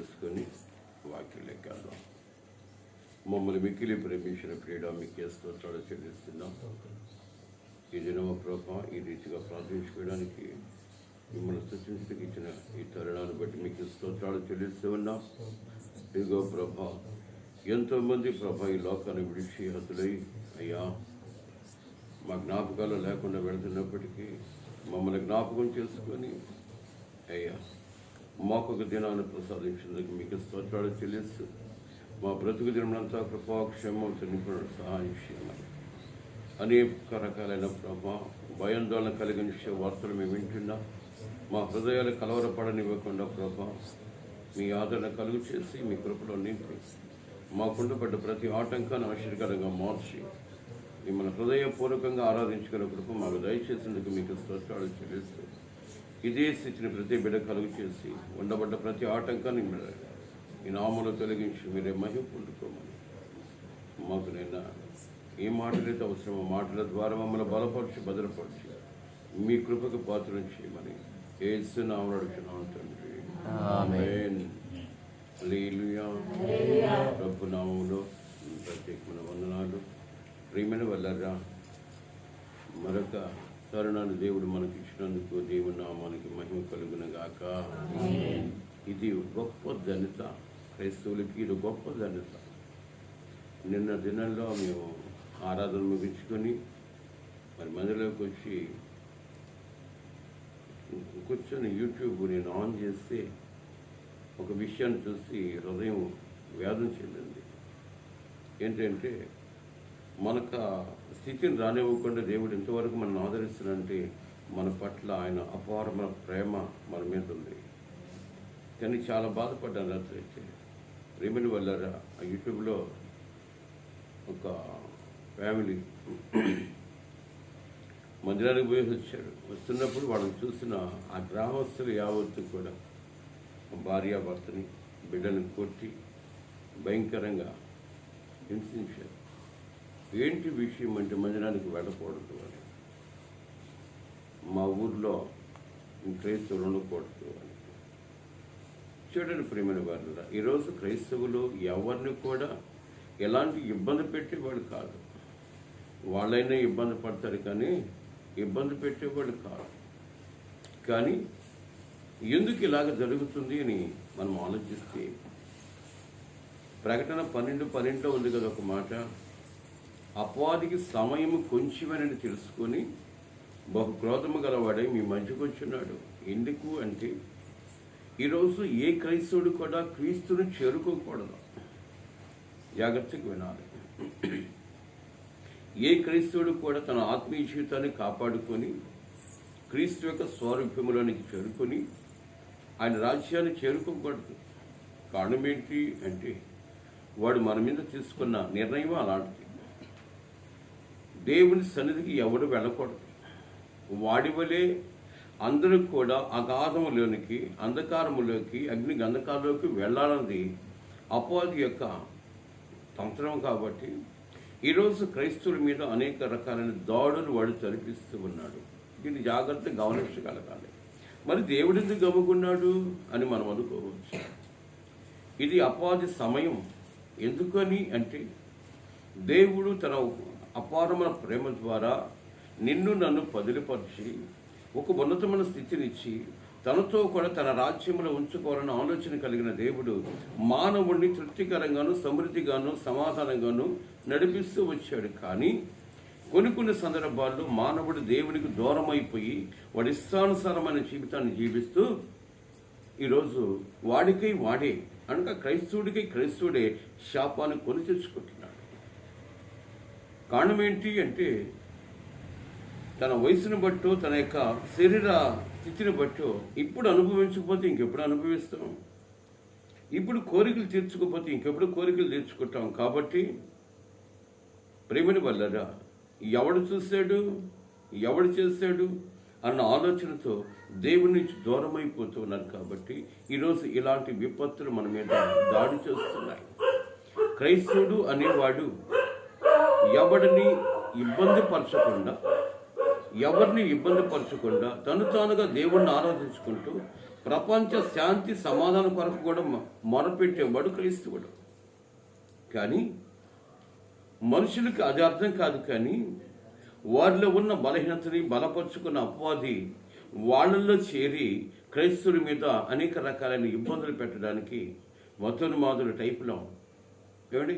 చేసుకొని వాక్యంలోకి వెళ్దాం. మమ్మల్ని మిక్కిలి ప్రేమించిన ప్రియుడా మీకే స్తోత్రాలు చెల్లిస్తున్నాం. ఈ దినమ ప్రభా ఈ రీతిగా ప్రార్థించుకోవడానికి మిమ్మల్ని స్తుతించడానికి ఇచ్చిన ఈ తరుణాన్ని బట్టి మీకు స్తోత్రాలు చెల్లిస్తూ ఉన్నాం. ఇదిగో ప్రభా, ఎంతోమంది ప్రభా ఈ లోకాన్ని విడిచి హతులై అయ్యా మా జ్ఞాపకాలు లేకుండా వెళుతున్నప్పటికీ మమ్మల్ని జ్ఞాపకం చేసుకొని అయ్యా మాకొక దినాన్ని ప్రసాదించినందుకు మీకు స్తోత్రాలు చెల్లిస్తూ మా బ్రతుకు దినమంతా కృపాక్షేమంతో నింపడం సహాయం చేయాలి. అనేక రకాలైన ప్రభా భయాందోళన కలిగించే వార్తలు మేము వింటున్నాం. మా హృదయాలు కలవరపడనివ్వకుండా ప్రభా మీ ఆదరణ కలుగు చేసి మీ కృపలో నింపి మాకుండబడ్డ ప్రతి ఆటంకాన్ని ఆశీర్కరంగా మార్చి మిమ్మల్ని హృదయపూర్వకంగా ఆరాధించుకునే కృప మాకు దయచేసేందుకు మీకు స్తోత్రాలు చెల్లిస్తూ ఇదే స్థితిని ప్రతి బిడ్డ కలుగు చేసి ఉండబడ్డ ప్రతి ఆటంకాన్ని ఈ నామలో తొలగించి మీరే మహిమ పొందుకోమని మాకు నిన్న ఏ మాటలైతే అవసరమో మాటల ద్వారా మమ్మల్ని బలపరిచి భద్రపరిచి మీ కృపకు పాత్రను చేయమని యేసు నామములో అడుగుతున్నాము తండ్రి. ఆమేన్. హల్లెలూయా. ప్రభు నామములో ప్రత్యేకమైన వందనాలు. ప్రియమైన వల్లరా మరొక తరుణాన్ని దేవుడు మనకి ఇచ్చినందుకు దేవుని నామానికి మహిమ కలుగునగాక. ఇది గొప్ప ధన్యత, క్రైస్తవులకి ఇది గొప్ప ధన్యత. నిన్న దినంలో మేము ఆరాధన ముగించుకొని మరి మందిలోకి వచ్చి కూర్చొని యూట్యూబ్ నేను ఆన్ చేస్తే ఒక విషయాన్ని చూసి హృదయం వేదన చెందింది. ఏంటంటే మనకు స్థితిని రానివ్వకుండా దేవుడు ఎంతవరకు మనం ఆదరిస్తున్నాడంటే మన పట్ల ఆయన అపారమైన ప్రేమ మన మీద ఉంది. కానీ చాలా బాధపడ్డాను రాత్రి అయితే. ప్రేమని వల్ల ఆ యూట్యూబ్లో ఒక ఫ్యామిలీ మందిరానికి పోయి వచ్చాడు. వస్తున్నప్పుడు వాళ్ళని చూసిన ఆ గ్రామస్తులు యావత్తు కూడా భార్యాభర్తని బిడ్డని కొట్టి భయంకరంగా హింసించారు. ఏంటి విషయం అంటే మందిరానికి వెళ్ళకూడదు అని, మా ఊర్లో క్రైస్తవులు ఉండకూడదు అని. చూడండి ప్రియమైన వారు, ఈరోజు క్రైస్తవులు ఎవరిని కూడా ఎలాంటి ఇబ్బంది పెట్టేవాడు కాదు. వాళ్ళైనా ఇబ్బంది పడతారు కానీ ఇబ్బంది పెట్టేవాడు కాదు. కానీ ఎందుకు ఇలాగ జరుగుతుంది అని మనం ఆలోచిస్తే ప్రకటన 12:12 ఉంది కదా ఒక మాట, అపవాదికి సమయం కొంచెమని తెలుసుకొని బహుక్రోధము గలవాడై మీ మధ్యకు వచ్చున్నాడు. ఎందుకు అంటే ఈరోజు ఏ క్రైస్తవుడు కూడా క్రీస్తుని చేరుకోకూడదు. జాగ్రత్తగా వినాలి. ఏ క్రైస్తవుడు కూడా తన ఆత్మీయ జీవితాన్ని కాపాడుకొని క్రీస్తు యొక్క స్వరూప్యములోనికి చేరుకొని ఆయన రాజ్యాన్ని చేరుకోకూడదు. కారణం ఏంటి అంటే వాడు మన మీద తీసుకున్న నిర్ణయం అలాంటిది. దేవుని సన్నిధికి ఎవడు వెళ్ళకూడదు. వాడి వలే అందరూ కూడా అగాధములోనికి, అంధకారములోకి, అగ్ని గంధకారంలోకి వెళ్ళాలన్నది అపవాది యొక్క తంత్రం. కాబట్టి ఈరోజు క్రైస్తవుల మీద అనేక రకాలైన దాడులు వాడు జరిపిస్తూ ఉన్నాడు. దీన్ని జాగ్రత్తగా గమనించగలగాలి. మరి దేవుడు ఎందుకు గమ్ముకున్నాడు అని మనం అనుకోవచ్చు. ఇది అపవాది సమయం. ఎందుకని అంటే దేవుడు తన అపారమైన ప్రేమ ద్వారా నిన్ను నన్ను పదిలిపరిచి ఒక ఉన్నతమైన స్థితినిచ్చి తనతో కూడా తన రాజ్యంలో ఉంచుకోవాలన్న ఆలోచన కలిగిన దేవుడు మానవుడిని తృప్తికరంగాను, సమృద్ధిగాను, సమాధానంగాను నడిపిస్తూ వచ్చాడు. కానీ కొన్ని సందర్భాల్లో మానవుడు దేవునికి దూరం అయిపోయి వాడి ఇష్టానుసారమైన జీవితాన్ని జీవిస్తూ ఈరోజు వాడికై వాడే అనగా క్రైస్తవుడికై క్రైస్తవుడే శాపాన్ని కొని తెచ్చుకుంటున్నాడు. కారణం ఏంటి అంటే తన వయసును బట్టో, తన యొక్క శరీర స్థితిని బట్టో ఇప్పుడు అనుభవించకపోతే ఇంకెప్పుడు అనుభవిస్తాం, ఇప్పుడు కోరికలు తీర్చుకోకపోతే ఇంకెప్పుడు కోరికలు తీర్చుకుంటాం. కాబట్టి ప్రేమని వల్లరా ఎవడు చూశాడు, ఎవడు చేశాడు అన్న ఆలోచనతో దేవుని నుంచి దూరం అయిపోతున్నారు. కాబట్టి ఈరోజు ఇలాంటి విపత్తులు మన మీద దాడి చేస్తున్నాయి. క్రైస్తవుడు అనేవాడు ఎవరిని ఇబ్బంది పరచకుండా తను తానుగా దేవుణ్ణి ఆరాధించుకుంటూ ప్రపంచ శాంతి సమాధానం కొరకు కూడా మొరపెట్టేవాడు క్రైస్తవుడు. కానీ మనుషులకి అది అర్థం కాదు. కానీ వారిలో ఉన్న బలహీనతని బలపరుచుకున్న అపవాది వాళ్ళల్లో చేరి క్రైస్తవుల మీద అనేక రకాలైన ఇబ్బందులు పెట్టడానికి మతోన్మాదుల టైపులో ఏమండి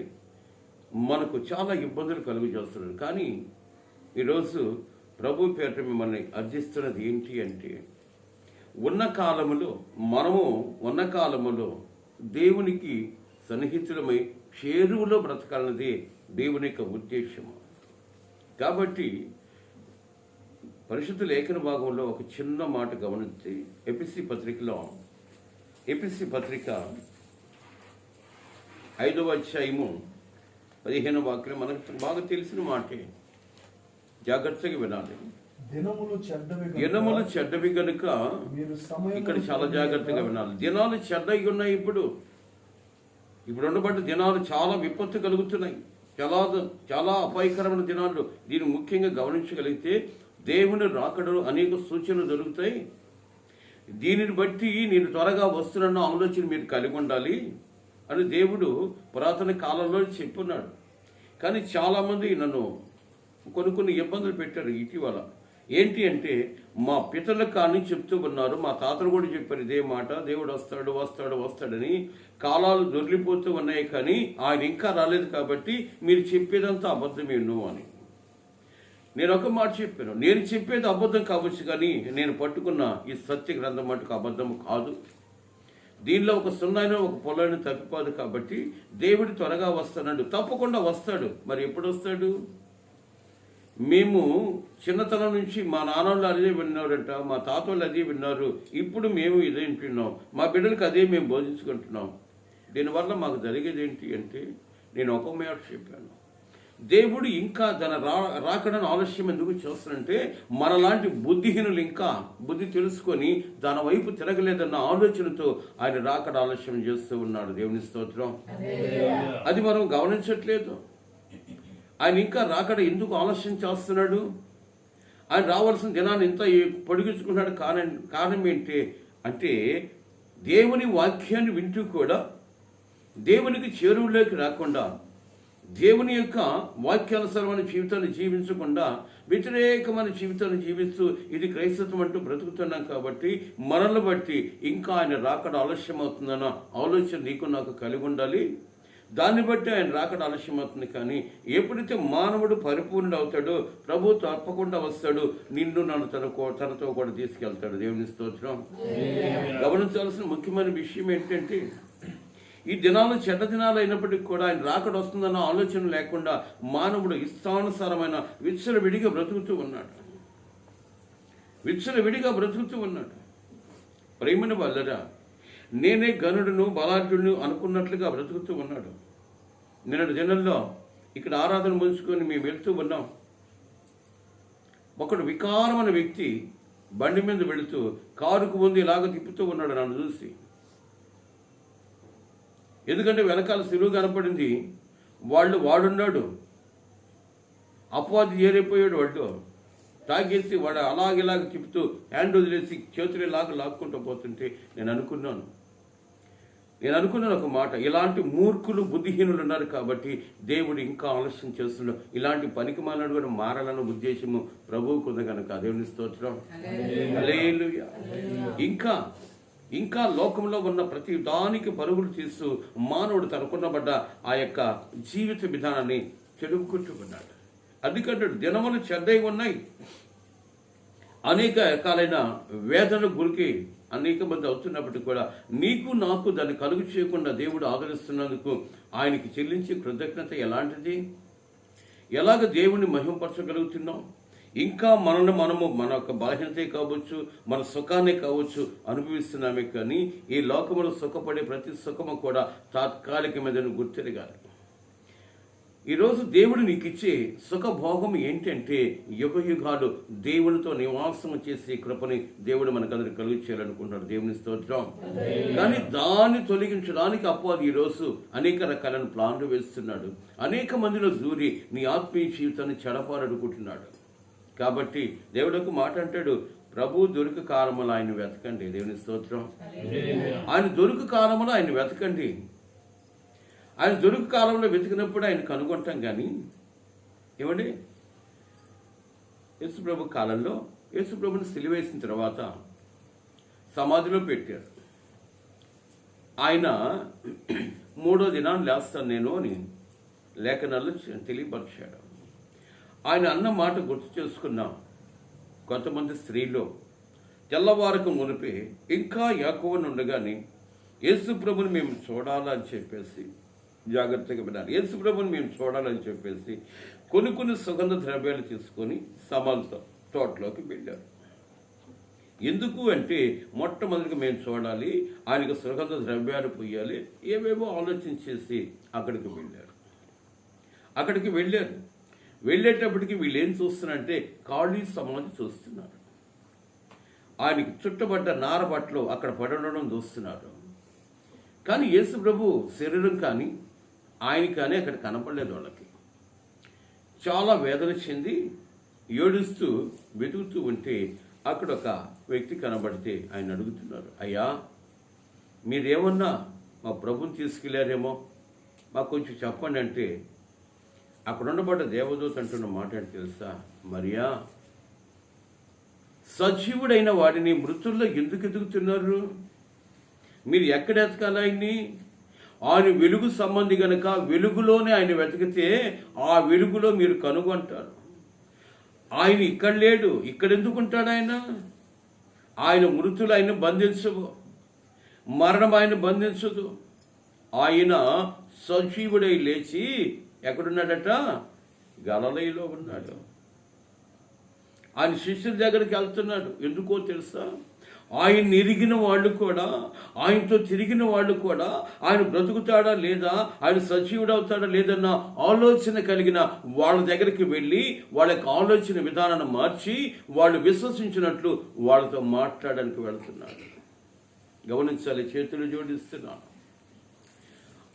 మనకు చాలా ఇబ్బందులు కలుగు చేస్తున్నారు. కానీ ఈరోజు ప్రభు పేరిట మిమ్మల్ని అర్థిస్తున్నది ఏంటి అంటే, మనము ఉన్న కాలములో దేవునికి సన్నిహితులమై చేరువలో బ్రతకాలన్నదే దేవుని యొక్క ఉద్దేశము. కాబట్టి పరిశుద్ధ లేఖన భాగంలో ఒక చిన్న మాట గమనించి, ఎపిసి పత్రిక 5వ అధ్యాయము 15వ వాక్యం మనకు బాగా తెలిసిన మాటే. జాగ్రత్తగా వినాలి. దినములు చెడ్డవి కనుక ఇక్కడ చాలా జాగ్రత్తగా వినాలి. దినాలు చెడ్డవి ఉన్నాయి. ఇప్పుడు ఉండబడ్డ దినాలు చాలా విపత్తు కలుగుతున్నాయి. చాలా అపాయకరమైన దినాలు. దీన్ని ముఖ్యంగా గమనించగలిగితే దేవుని రాకడలో అనేక సూచనలు దొరుకుతాయి. దీనిని బట్టి నేను త్వరగా వస్తున్న ఆలోచన మీరు కలిగి ఉండాలి అని దేవుడు పురాతన కాలంలో చెప్పున్నాడు. కానీ చాలామంది నన్ను కొన్ని ఇబ్బందులు పెట్టారు ఇటీవల. ఏంటి అంటే, మా పితరుల కానీ చెప్తూ ఉన్నారు, మా తాతలు కూడా చెప్పారు ఇదే మాట, దేవుడు వస్తాడని. కాలాలు దొరికిపోతూ ఉన్నాయి, కానీ ఆయన ఇంకా రాలేదు, కాబట్టి మీరు చెప్పేదంతా అబద్ధమేను అని. నేను ఒక మాట చెప్పాను, నేను చెప్పేది అబద్ధం కావచ్చు, కానీ నేను పట్టుకున్న ఈ సత్య గ్రంథం మటుకు అబద్ధం కాదు. దీనిలో ఒక సున్నైన ఒక పొలాన్ని తప్పిపోదు. కాబట్టి దేవుడు త్వరగా వస్తాడు, తప్పకుండా వస్తాడు. మరి ఎప్పుడు వస్తాడు? మేము చిన్నతనం నుంచి మా నాన్నోళ్ళు అదే విన్నారంట, మా తాతోళ్ళు అదే విన్నారు, ఇప్పుడు మేము ఇదే వింటున్నాం, మా బిడ్డలకు అదే మేము బోధించుకుంటున్నాం. దీనివల్ల మాకు జరిగేది ఏంటి అంటే, నేను ఒక మాట చెప్పాను, దేవుడు ఇంకా తన రాకడను ఆలస్యం ఎందుకు చేస్తానంటే, మనలాంటి బుద్ధిహీనులు ఇంకా బుద్ధి తెలుసుకొని దాని వైపు తిరగలేదన్న ఆలోచనతో ఆయన రాకడ ఆలస్యం చేస్తూ ఉన్నాడు. దేవుని స్తోత్రం. అది మనం గమనించట్లేదు. ఆయన ఇంకా రాకడ ఎందుకు ఆలస్యం చేస్తున్నాడు? ఆయన రావాల్సిన దినాన్ని ఇంత పొడిగించుకున్నాడు. కారణం ఏంటి అంటే, దేవుని వాక్యాన్ని వింటూ కూడా దేవునికి చేరువులోకి రాకుండా, దేవుని యొక్క వాక్యానుసారమైన జీవితాన్ని జీవించకుండా వ్యతిరేకమైన జీవితాన్ని జీవిస్తూ ఇది క్రైస్తవం అంటూ బ్రతుకుతున్నాం. కాబట్టి మనల్ని బట్టి ఇంకా ఆయన రాకడ ఆలస్యం అవుతుందన్న ఆలోచన నీకు నాకు కలిగి ఉండాలి. దాన్ని బట్టి ఆయన రాకడ ఆలస్యం అవుతుంది. కానీ ఎప్పుడైతే మానవుడు పరిపూర్ణుడు అవుతాడో ప్రభు తప్పకుండా వస్తాడు, నిన్ను నన్ను తనతో కూడా తీసుకెళ్తాడు. దేవుని స్తోత్రం. గమనించాల్సిన ముఖ్యమైన విషయం ఏంటంటే, ఈ దినాలు చెడ్డ దినాలు అయినప్పటికీ కూడా ఆయన రాకడ వస్తుందన్న ఆలోచన లేకుండా మానవుడు ఇష్టానుసారమైన విచ్చలవిడిగా బ్రతుకుతూ ఉన్నాడు. ప్రేమను వల్లరా నేనే గనుడును బలాఢ్యుడును అనుకున్నట్లుగా బ్రతుకుతూ ఉన్నాడు. నిన్నటి దినంలో ఇక్కడ ఆరాధన ముంచుకొని మేము వెళ్తూ ఉన్నాం. ఒకడు వికారమైన వ్యక్తి బండి మీద వెళుతూ కారుకు ముందు ఇలాగ తిప్పుతూ ఉన్నాడు నన్ను చూసి. ఎందుకంటే వెనకాల సిలువ కనపడింది. వాడున్నాడు, అపవాది ఏరైపోయాడు. వాడు తాగేసి వాడు అలాగిలాగ తిప్పుతూ హ్యాండ్ వదిలేసి చేతులు లాక్కుంటూ పోతుంటే నేను అనుకున్నాను ఒక మాట, ఇలాంటి మూర్ఖులు బుద్ధిహీనులు ఉన్నారు కాబట్టి దేవుడు ఇంకా ఆలస్యం చేస్తున్నాడు. ఇలాంటి పనికి మానడు కూడా మారాలన్న ఉద్దేశము ప్రభువుకు ఉంది కనుక దేవుని స్తోత్రం. హల్లెలూయా. ఇంకా లోకంలో ఉన్న ప్రతి దానికి పరుగులు తీస్తూ మానవుడు తనకున్నబడ్డ ఆ యొక్క జీవిత విధానాన్ని చెడుపుకుంటున్నాడు. అందుకంటే దినములు చెడ్డై ఉన్నాయి, అనేక రకాలైన వేదన గురికి అనేక మంది అవుతున్నప్పటికీ కూడా నీకు నాకు దాన్ని కలుగు చేయకుండా దేవుడు ఆదరిస్తున్నందుకు ఆయనకి చెల్లించే కృతజ్ఞత ఎలాంటిది? ఎలాగ దేవుని మహిమపరచగలుగుతున్నాం? ఇంకా మనము మన యొక్క బలహీనతే కావచ్చు, మన సుఖాన్ని కావచ్చు అనుభవిస్తున్నామే. కానీ ఈ లోకములో సుఖపడే ప్రతి సుఖము కూడా తాత్కాలికమేదని గుర్తెరగాలి. ఈరోజు దేవుడు నీకు ఇచ్చే సుఖభోగం ఏంటంటే, యుగయుగాలు దేవునితో నివాసము చేసే కృపని దేవుడు మనకందరికి కలుగు చేయాలనుకుంటున్నాడు. దేవుని స్తోత్రం. కానీ దాన్ని తొలగించడానికి అపవాది ఈరోజు అనేక రకాలైన ప్లాన్లు వేస్తున్నాడు. అనేక మందిలో దూరి నీ ఆత్మీయ జీవితాన్ని చెడపాలనుకుంటున్నాడు. కాబట్టి దేవుడు ఒక మాట అంటాడు, ప్రభు దొరికి కాలములో ఆయన వెతకండి. దేవుని స్తోత్రం. ఆయన దొరికి కాలములో ఆయన వెతకండి. ఆయన దొరికి కాలంలో వెతికినప్పుడు ఆయన కనుగొంటాం. కానీ ఏమండి, యేసుప్రభు కాలంలో యేసుప్రభుని సిలువేసిన తర్వాత సమాధిలో పెట్టారు. ఆయన 3వ దినాన్ని లేస్తాను నేను అని లేఖనాల్లో తెలియపరిచాడు. ఆయన అన్న మాట గుర్తు చేసుకున్నాం. కొంతమంది స్త్రీలు తెల్లవారకు మునిపే ఇంకా యాకోబు ఉండగానే యేసుప్రభుని మేము చూడాలని చెప్పేసి, జాగ్రత్తగా వినాలి, యేసుప్రభుని మేము చూడాలని చెప్పేసి కొన్ని సుగంధ ద్రవ్యాలు తీసుకొని సమాధితో తోటలోకి వెళ్ళారు. ఎందుకు అంటే మొట్టమొదటిగా మేము చూడాలి, ఆయనకు సుగంధ ద్రవ్యాలు పొయ్యాలి, ఏవేవో ఆలోచించేసి అక్కడికి వెళ్ళారు. వెళ్ళేటప్పటికి వీళ్ళు ఏం చూస్తున్నారంటే ఖాళీ సమాధి చూస్తున్నారు. ఆయనకి చుట్టబడ్డ నారబట్టలు అక్కడ పడడం చూస్తున్నారు. కానీ యేసు ప్రభు శరీరం కానీ ఆయన కానీ అక్కడ కనపడలేదు. వాళ్ళకి చాలా వేదన చెంది ఏడుస్తూ వెతుకుతూ ఉంటే అక్కడ ఒక వ్యక్తి కనబడితే ఆయన అడుగుతున్నారు, అయ్యా మీరేమన్నా మా ప్రభుని తీసుకెళ్లారేమో, మాకు కొంచెం చెప్పండి అంటే అక్కడ ఉండబడ్డ దేవదూత అంటున్న మాట అంటే తెలుసా, మరియా సజీవుడైన వాడిని మృతుల్లో ఎందుకు ఎదుగుతున్నారు? మీరు ఎక్కడ ఎతకాలి ఆయన్ని? ఆయన వెలుగు సంబంధి గనక వెలుగులోనే ఆయన వెతికితే ఆ వెలుగులో మీరు కనుగొంటారు. ఆయన ఇక్కడ లేడు, ఇక్కడ ఎందుకుంటాడు ఆయన? ఆయన మృతులు ఆయన బంధించవు, మరణం ఆయన బంధించదు. ఆయన సజీవుడై లేచి ఎక్కడున్నాడట? గలిలయలో ఉన్నాడు. ఆయన శిష్యుల దగ్గరికి వెళ్తున్నాడు. ఎందుకో తెలుసా? ఆయన ఎరిగిన వాళ్ళు కూడా, ఆయనతో తిరిగిన వాళ్ళు కూడా ఆయన బ్రతుకుతాడా లేదా, ఆయన సజీవుడవుతాడా లేదన్న ఆలోచన కలిగిన వాళ్ళ దగ్గరికి వెళ్ళి వాళ్ళ యొక్క ఆలోచన విధానాన్ని మార్చి వాళ్ళు విశ్వసించినట్లు వాళ్ళతో మాట్లాడడానికి వెళ్తున్నాడు. గమనించాలి, చేతులు జోడిస్తున్నాను.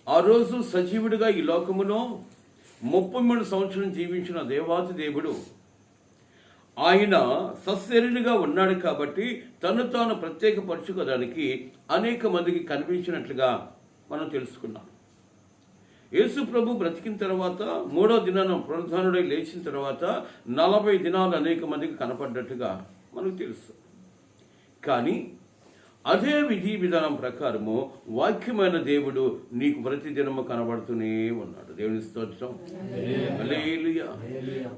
ఆ రోజు సజీవుడిగా ఈ లోకములో 33 సంవత్సరం జీవించిన దేవాతి దేవుడు ఆయన సశరీరుగా ఉన్నాడు కాబట్టి తను తాను ప్రత్యేకపరచుకోవడానికి అనేక మందికి కనిపించినట్లుగా మనం తెలుసుకున్నాం. యేసు ప్రభు బ్రతికిన తర్వాత 3వ దినాన పునరుద్ధానుడై లేచిన తర్వాత 40 దినాలు అనేక మందికి కనపడ్డట్టుగా మనకు తెలుసు. కానీ అదే విధి విధానం ప్రకారము వాక్యమైన దేవుడు నీకు ప్రతిదినము కనబడుతూనే ఉన్నాడు. దేవుని స్తోత్రం. హల్లెలూయా.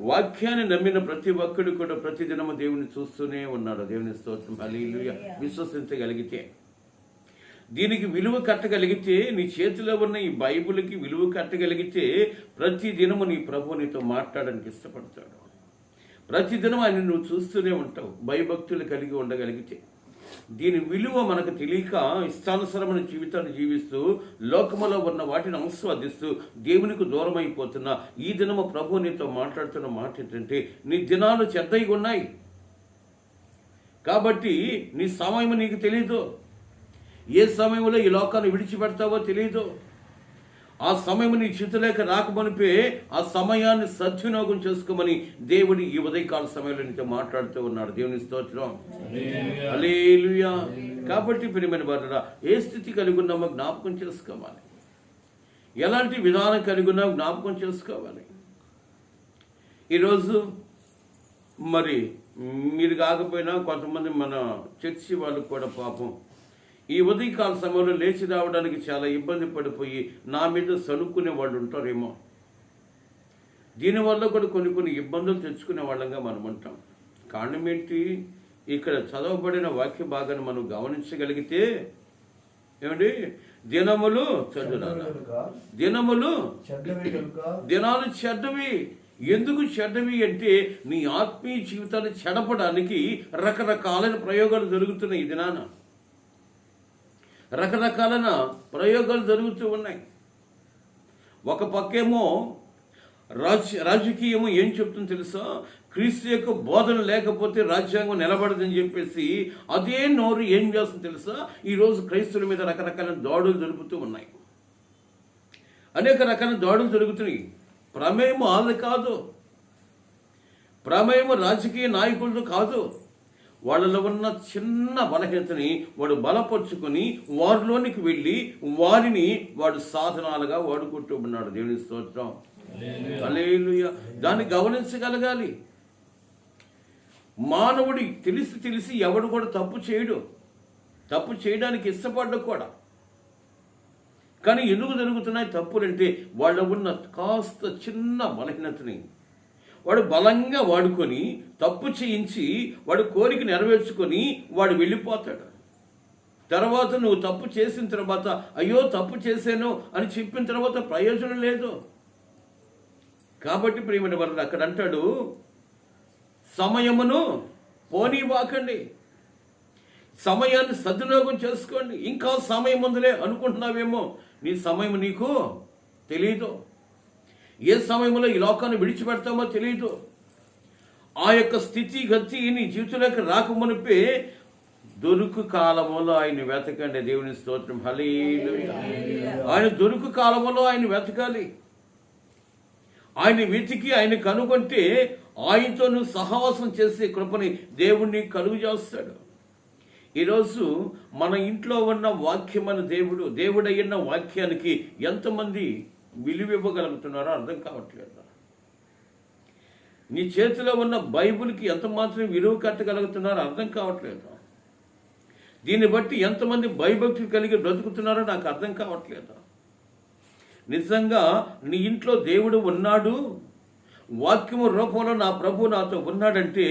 వాక్యాన్ని నమ్మిన ప్రతి ఒక్కడు కూడా ప్రతిదినము దేవుని చూస్తూనే ఉన్నాడు. దేవుని స్తోత్రం. హల్లెలూయా. విశ్వసించగలిగితే, దీనికి విలువ కట్టగలిగితే, నీ చేతిలో ఉన్న ఈ బైబిల్కి విలువ కట్టగలిగితే ప్రతి దినము నీ ప్రభు నీతో మాట్లాడడానికి ఇష్టపడతాడు. ప్రతిదినం ఆయన నువ్వు చూస్తూనే ఉంటావు భయభక్తులు కలిగి ఉండగలిగితే. దీని విలువ మనకు తెలియక ఇష్టానుసరమైన జీవితాన్ని జీవిస్తూ లోకములో ఉన్న వాటిని ఆస్వాదిస్తూ దేవునికి దూరం అయిపోతున్న ఈ దినము ప్రభు నీతో మాట్లాడుతున్న మాట ఏంటంటే, నీ దినాలు చెడ్డయి ఉన్నాయి కాబట్టి నీ సమయం నీకు తెలీదు. ఏ సమయంలో ఈ లోకాన్ని విడిచిపెడతావో తెలీదు. ఆ సమయం నీ చేతులేక రాకమనిపే ఆ సమయాన్ని సద్వినియోగం చేసుకోమని దేవుడి ఈ ఉదయకాల సమయంలో నీతో మాట్లాడుతూ ఉన్నాడు. దేవుని స్తోత్రం. హల్లెలూయా. కాబట్టి ప్రియమైన వారలారా, ఏ స్థితి కలిగి ఉన్నామో జ్ఞాపకం చేసుకోవాలి. ఎలాంటి విధానం కలిగి ఉన్నామో జ్ఞాపకం చేసుకోవాలి. ఈరోజు మరి మీరు కాకపోయినా కొంతమంది మన చర్చి వాళ్ళు కూడా పాపం ఈ ఉదయకాల సమయంలో లేచి రావడానికి చాలా ఇబ్బంది పడిపోయి నా మీద సనుక్కునే వాళ్ళు ఉంటారేమో. దీనివల్ల కూడా కొన్ని ఇబ్బందులు తెచ్చుకునే వాళ్ళంగా మనం ఉంటాం. కారణం ఏంటి? ఇక్కడ చదవబడిన వాక్య భాగాన్ని మనం గమనించగలిగితే ఏమండి, దినములు దినాలు చెడ్డవి. ఎందుకు చెడ్డవి అంటే నీ ఆత్మీయ జీవితాన్ని చెడపడానికి రకరకాలైన ప్రయోగాలు జరుగుతున్నాయి. ఈ దినాన రకరకాలైన ప్రయోగాలు జరుగుతూ ఉన్నాయి. ఒక పక్కేమో రాజకీయము ఏం చెప్తుందో తెలుసా? క్రీస్తు యొక్క బోధన లేకపోతే రాజ్యాంగం నిలబడదని చెప్పేసి అదే నోరు ఏం చేస్తుందో తెలుసా? ఈరోజు క్రైస్తవుల మీద రకరకాల దాడులు జరుగుతూ ఉన్నాయి. అనేక రకాల దాడులు జరుగుతున్నాయి. ప్రమేయం వాళ్ళది కాదు, ప్రమేయం రాజకీయ నాయకులతో కాదు. వాళ్ళలో ఉన్న చిన్న బలహీనతని వాడు బలపరుచుకొని వారిలోనికి వెళ్ళి వారిని వాడు సాధనాలుగా వాడుకుంటూ ఉన్నాడు. దేవుని స్తోత్రం, హల్లెలూయా. దాన్ని గమనించగలగాలి. మానవుడి తెలిసి ఎవడు కూడా తప్పు చేయడు, తప్పు చేయడానికి ఇష్టపడ్డ కూడా. కానీ ఎందుకు జరుగుతున్నాయి తప్పులంటే వాళ్ళ ఉన్న కాస్త చిన్న బలహీనతని వాడు బలంగా వాడుకొని తప్పు చేయించి వాడు కోరిక నెరవేర్చుకొని వాడు వెళ్ళిపోతాడు. తర్వాత నువ్వు తప్పు చేసిన తర్వాత అయ్యో తప్పు చేశాను అని చెప్పిన తర్వాత ప్రయోజనం లేదు. కాబట్టి ప్రియమైన వారు అక్కడ అంటాడు, సమయమును పోనీవాకండి, సమయాన్ని సద్వినియోగం చేసుకోండి. ఇంకా సమయం ఉందిలే అనుకుంటున్నావేమో, నీ సమయం నీకు తెలియదు. ఏ సమయంలో ఈ లోకాన్ని విడిచిపెడతామో తెలియదు. ఆ యొక్క స్థితి గతి నీ జీవితంలోకి రాకమునిపే దొరుకు కాలములో ఆయన వెతకండి. దేవుని స్తోత్రం, హల్లెలూయా. ఆయన దొరుకు కాలములో ఆయన వెతకాలి. ఆయన వెతికి ఆయన కనుగొంటే ఆయనతో నువ్వు సహవాసం చేసే కృపని దేవుణ్ణి కలుగు చేస్తాడు. ఈరోజు మన ఇంట్లో ఉన్న వాక్యమైన దేవుడయ్యున్న వాక్యానికి ఎంతమంది విలువ ఇవ్వగలుగుతున్నారో అర్థం కావట్లేదు. నీ చేతిలో ఉన్న బైబిల్కి ఎంత మాత్రం విలువ కట్టగలుగుతున్నారో అర్థం కావట్లేదు. దీన్ని బట్టి ఎంతమంది భయభక్తులు కలిగి బ్రతుకుతున్నారో నాకు అర్థం కావట్లేదు. నిజంగా నీ ఇంట్లో దేవుడు ఉన్నాడు, వాక్యము రూపంలో నా ప్రభు నాతో ఉన్నాడంటే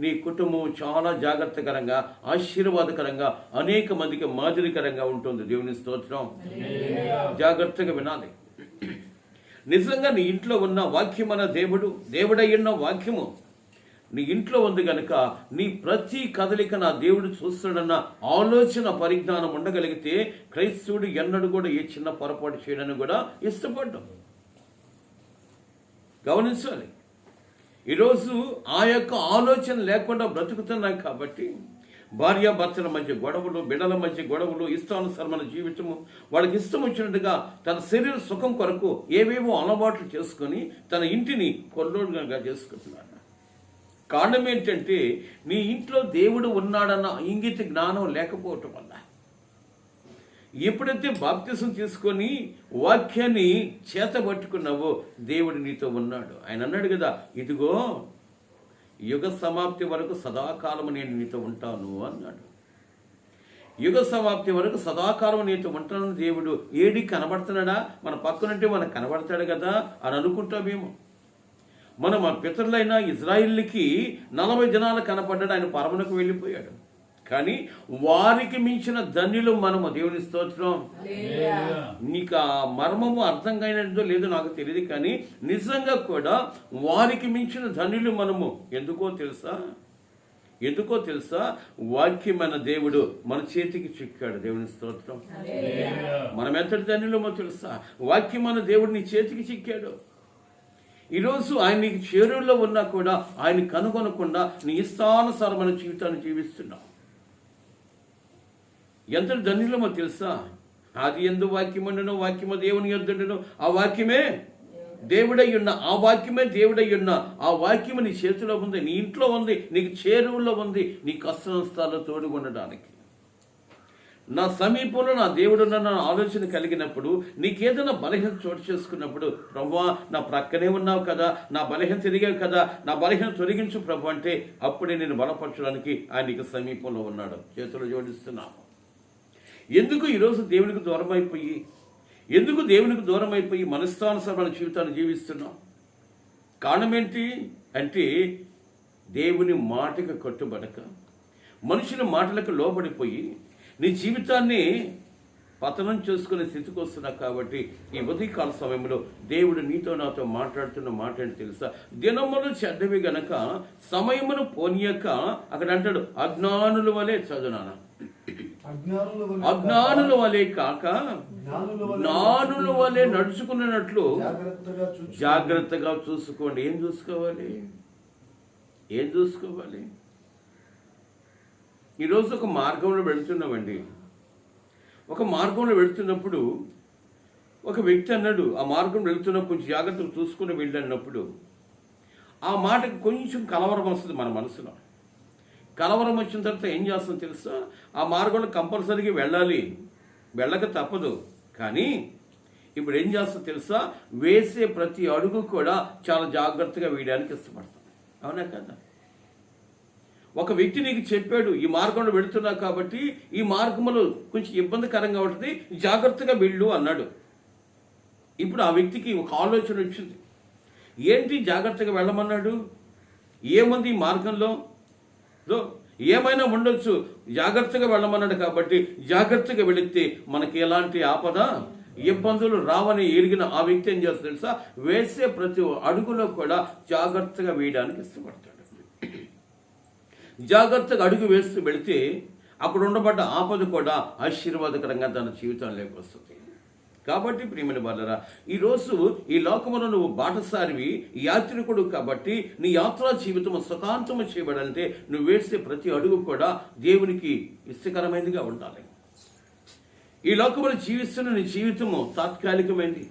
నీ కుటుంబం చాలా జాగ్రత్తకరంగా, ఆశీర్వాదకరంగా, అనేక మందికి మాదిరికరంగా ఉంటుంది. దేవుని స్తోత్రం. జాగ్రత్తగా వినాలి. నిజంగా నీ ఇంట్లో ఉన్న వాక్యమైన దేవుడయ్యున్న వాక్యము నీ ఇంట్లో ఉంది కనుక నీ ప్రతి కదలిక నా దేవుడు చూస్తాడన్న ఆలోచన పరిజ్ఞానం ఉండగలిగితే క్రైస్తవుడు ఎన్నడూ కూడా ఏ చిన్న పొరపాటు చేయడానికి కూడా ఇష్టపడ్డాం. గమనించాలి. ఈరోజు ఆ యొక్క ఆలోచన లేకుండా బ్రతుకుతున్నాం కాబట్టి భార్యాభర్తల మధ్య గొడవలు, బిడ్డల మధ్య గొడవలు, ఇష్టానుసరమైన జీవితము, వాళ్ళకి ఇష్టం వచ్చినట్టుగా తన శరీర సుఖం కొరకు ఏవేవో అలవాట్లు చేసుకొని తన ఇంటిని కొల్లోడుగా చేసుకుంటున్నాడు. కారణం ఏంటంటే నీ ఇంట్లో దేవుడు ఉన్నాడన్న ఇంగిత జ్ఞానం లేకపోవటం వల్ల. ఎప్పుడైతే బాప్తిసం తీసుకొని వాక్యాన్ని చేతబట్టుకున్నావో దేవుడు నీతో ఉన్నాడు. ఆయన అన్నాడు కదా, ఇదిగో యుగ సమాప్తి వరకు సదాకాలము నేను నీతో ఉంటాను అన్నాడు. యుగ సమాప్తి వరకు సదాకాలం నీతో ఉంటానని దేవుడు ఏడి కనబడుతున్నాడా? మన పక్కనంటే మనకు కనబడతాడు కదా అని అనుకుంటామేమో. మన పితరులైన ఇజ్రాయిల్కి 40 దినాలు కనపడ్డాడు, ఆయన పరమునకు వెళ్ళిపోయాడు. కానీ వారికి మించిన ధన్యులు మనము. దేవుని స్తోత్రం. నీకు ఆ మర్మము అర్థం కానిదో లేదో నాకు తెలియదు, కానీ నిజంగా కూడా వారికి మించిన ధన్యులు మనము. ఎందుకో తెలుసా? వాక్యమైన దేవుడు మన చేతికి చిక్కాడు. దేవుని స్తోత్రం. మనం ఎంతటి ధన్యులమో తెలుసా? వాక్యమైన దేవుడు నీ చేతికి చిక్కాడు. ఈరోజు ఆయన నీకు చేరువులో ఉన్నా కూడా ఆయన కనుగొనకుండా నీ ఇష్టానుసారమైన జీవితాన్ని జీవిస్తున్నావు. ఎంతటి ధన్యులమో తెలుసా? ఆది యందు వాక్యముండెను, వాక్యము దేవుని యొద్దుండెను, ఆ వాక్యమే దేవుడయ్యున్న, ఆ వాక్యమే దేవుడయ్యున్న, ఆ వాక్యము నీ చేతిలో ఉంది, నీ ఇంట్లో ఉంది, నీకు చేరువులో ఉంది, నీ కష్ట నష్టాల్లో తోడుగుండడానికి. నా సమీపంలో నా దేవుడు నా ఆలోచన కలిగినప్పుడు, నీకేదైనా బలహీనత చోటు చేసుకున్నప్పుడు, ప్రభువా నా ప్రక్కనే ఉన్నావు కదా, నా బలహీన తిరిగావు కదా, నా బలహీన తొలగించు ప్రభు అంటే అప్పుడే నేను బలపరచడానికి ఆయన నీకు సమీపంలో ఉన్నాడు. చేతులు జోడిస్తున్నాము. ఎందుకు ఈరోజు దేవునికి దూరం అయిపోయి మనస్థానుసరమైన జీవితాన్ని జీవిస్తున్నాం? కారణం ఏంటి అంటే దేవుని మాటకు కట్టుబడక, మనుషుల మాటలకు లోబడిపోయి నీ జీవితాన్ని పతనం చేసుకునే స్థితికి వస్తున్నావు. కాబట్టి ఈ ఉదయకాల సమయంలో దేవుడు నీతో నాతో మాట్లాడుతున్న మాట ఏంటి తెలుసా? దినములు చెడ్డవి గనక సమయమును పోనీయక, అక్కడ అంటాడు అజ్ఞానుల వలె చదువునానా, అజ్ఞానుల వలె కాక జ్ఞానుల వలె నడుచుకున్నట్లు జాగ్రత్తగా చూసుకోండి. ఏం చూసుకోవాలి? ఈరోజు ఒక మార్గంలో వెళుతున్నామండి. ఒక మార్గంలో వెళుతున్నప్పుడు ఒక వ్యక్తి అన్నాడు, ఆ మార్గం వెళుతున్నప్పుడు కొంచెం జాగ్రత్తగా చూసుకుని వెళ్ళినప్పుడు ఆ మాటకు కొంచెం కలవరం వస్తుంది మన మనసులో. కలవరం వచ్చిన తర్వాత ఏం చేస్తాం తెలుసా? ఆ మార్గంలో కంపల్సరీగా వెళ్ళాలి, వెళ్ళక తప్పదు. కానీ ఇప్పుడు ఏం చేస్తాం తెలుసా? వేసే ప్రతి అడుగు కూడా చాలా జాగ్రత్తగా వేయడానికి ఇష్టపడతాం. అవునా కదా? ఒక వ్యక్తి నీకు చెప్పాడు, ఈ మార్గంలో వెళుతున్నావు కాబట్టి ఈ మార్గంలో కొంచెం ఇబ్బందికరంగా ఉంటుంది, జాగ్రత్తగా వెళ్ళు అన్నాడు. ఇప్పుడు ఆ వ్యక్తికి ఒక ఆలోచన వచ్చింది, ఏంటి జాగ్రత్తగా వెళ్ళమన్నాడు? ఏముంది ఈ మార్గంలో? ఏమైనా ఉండొచ్చు, జాగ్రత్తగా వెళ్ళమన్నాడు కాబట్టి జాగ్రత్తగా వెళితే మనకి ఎలాంటి ఆపద ఇబ్బందులు రావని ఎరిగిన ఆ వ్యక్తి ఏం చేస్తాడు తెలుసా? వేసే ప్రతి అడుగులో కూడా జాగ్రత్తగా వేయడానికి ఇష్టపడతాడు. జాగ్రత్తగా అడుగు వేస్తూ వెళితే అక్కడ ఉండబడ్డ ఆపద కూడా ఆశీర్వాదకరంగా తన జీవితంలోకి వస్తుంది. కాబట్టి ప్రియమైన వాళ్ళరా, ఈరోజు ఈ లోకములో నువ్వు బాటసారివి, యాత్రికుడు కాబట్టి నీ యాత్రా జీవితం సుఖాంతము చేయబడాలంటే నువ్వు వేసే ప్రతి అడుగు కూడా దేవునికి ఇష్టకరమైనదిగా ఉండాలి. ఈ లోకములో జీవిస్తున్న నీ జీవితము తాత్కాలికమైంది.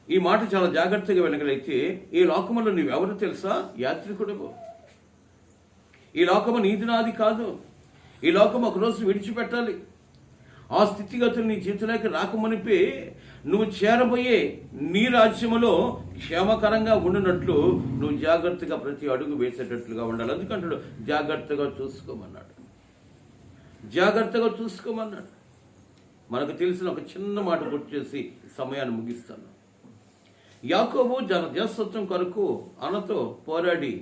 ఈ మాట చాలా జాగ్రత్తగా వినగలిగితే ఈ లోకములో నువ్వెవరు తెలుసా? యాత్రికుడువు. ఈ లోకము నీది నాది కాదు. ఈ లోకం ఒకరోజు విడిచిపెట్టాలి. ఆ స్థితిగతులు నీ జీవితంలోకి రాకమునిపే నువ్వు చేరబోయే నీ రాజ్యములో క్షేమకరంగా ఉండినట్లు నువ్వు జాగ్రత్తగా ప్రతి అడుగు వేసేటట్లుగా ఉండాలి. అందుకంటాడు జాగ్రత్తగా చూసుకోమన్నాడు. జాగ్రత్తగా చూసుకోమన్నాడు. మనకు తెలిసిన ఒక చిన్న మాట గుర్తు చేసి సమయాన్ని ముగిస్తాను. యాకోబు జాస్తత్వం కొరకు అన్నతో పోరాడి